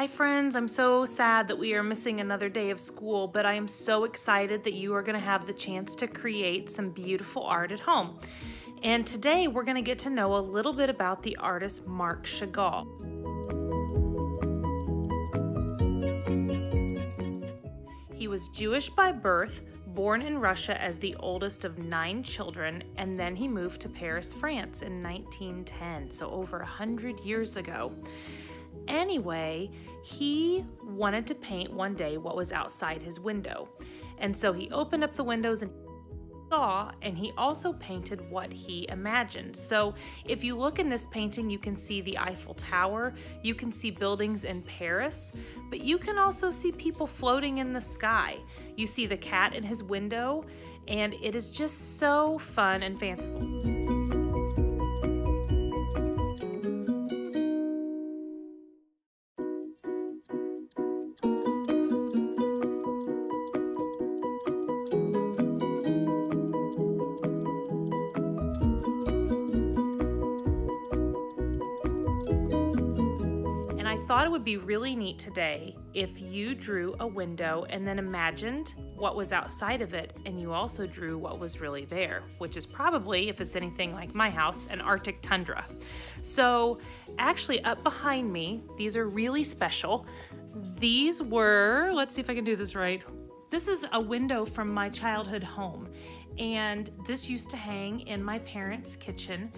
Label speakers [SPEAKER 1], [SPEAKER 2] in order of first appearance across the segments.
[SPEAKER 1] Hi friends, I'm so sad that we are missing another day of school, but I am so excited that you are going to have the chance to create some beautiful art at home. And today we're going to get to know a little bit about the artist Marc Chagall. He was Jewish by birth, born in Russia as the oldest of 9 children, and then he moved to Paris, France in 1910, so over 100 years ago. Anyway, he wanted to paint one day what was outside his window. And so he opened up the windows and saw, and he also painted what he imagined. So if you look in this painting, you can see the Eiffel Tower, you can see buildings in Paris, but you can also see people floating in the sky. You see the cat in his window, and it is just so fun and fanciful. I thought it would be really neat today if you drew a window and then imagined what was outside of it, and you also drew what was really there, which is probably, if it's anything like my house, an Arctic tundra. So actually up behind me, these are really special. These were, let's see if I can do this right. This is a window from my childhood home, and this used to hang in my parents' kitchen,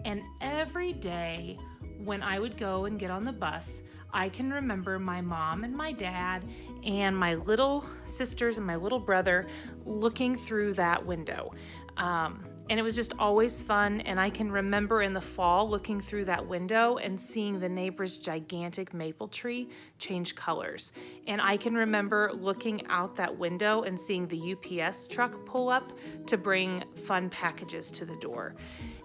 [SPEAKER 1] and every day when I would go and get on the bus, I can remember my mom and my dad and my little sisters and my little brother looking through that window. And it was just always fun, and I can remember in the fall looking through that window and seeing the neighbor's gigantic maple tree change colors. And I can remember looking out that window and seeing the UPS truck pull up to bring fun packages to the door.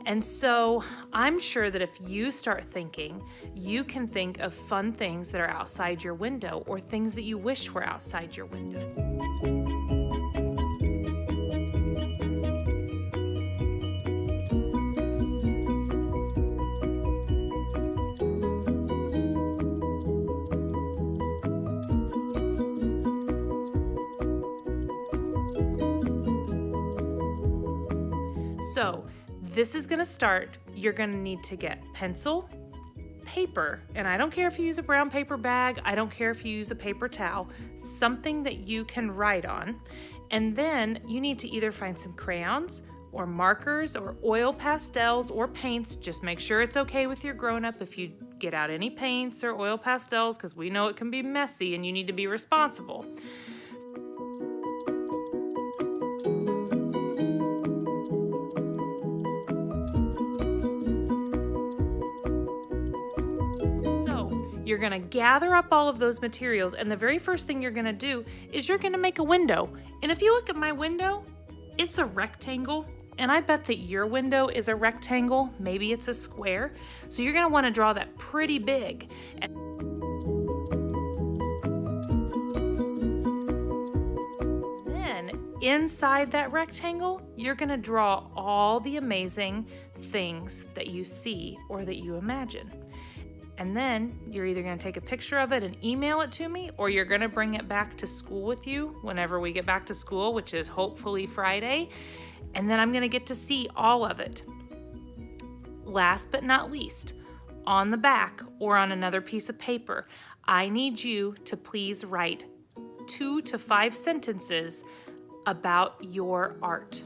[SPEAKER 1] And so I'm sure that if you start thinking, you can think of fun things that are outside your window or things that you wish were outside your window. So this is gonna start, you're gonna need to get pencil, paper, and I don't care if you use a brown paper bag, I don't care if you use a paper towel, something that you can write on. And then you need to either find some crayons or markers or oil pastels or paints. Just make sure it's okay with your grown-up if you get out any paints or oil pastels, because we know it can be messy and you need to be responsible. You're gonna gather up all of those materials, and the very first thing you're gonna do is you're gonna make a window. And if you look at my window, it's a rectangle, and I bet that your window is a rectangle, maybe it's a square. So you're gonna wanna draw that pretty big. Then inside that rectangle, you're gonna draw all the amazing things that you see or that you imagine. And then you're either gonna take a picture of it and email it to me, or you're gonna bring it back to school with you whenever we get back to school, which is hopefully Friday. And then I'm gonna get to see all of it. Last but not least, on the back or on another piece of paper, I need you to please write 2 to 5 sentences about your art.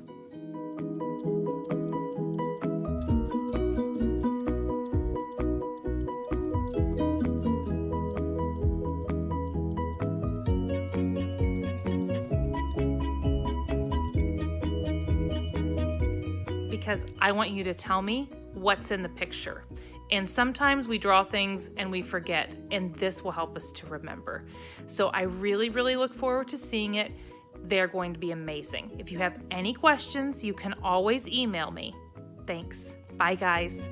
[SPEAKER 1] Because I want you to tell me what's in the picture. And sometimes we draw things and we forget, and this will help us to remember. So I really, really look forward to seeing it. They're going to be amazing. If you have any questions, you can always email me. Thanks. Bye, guys.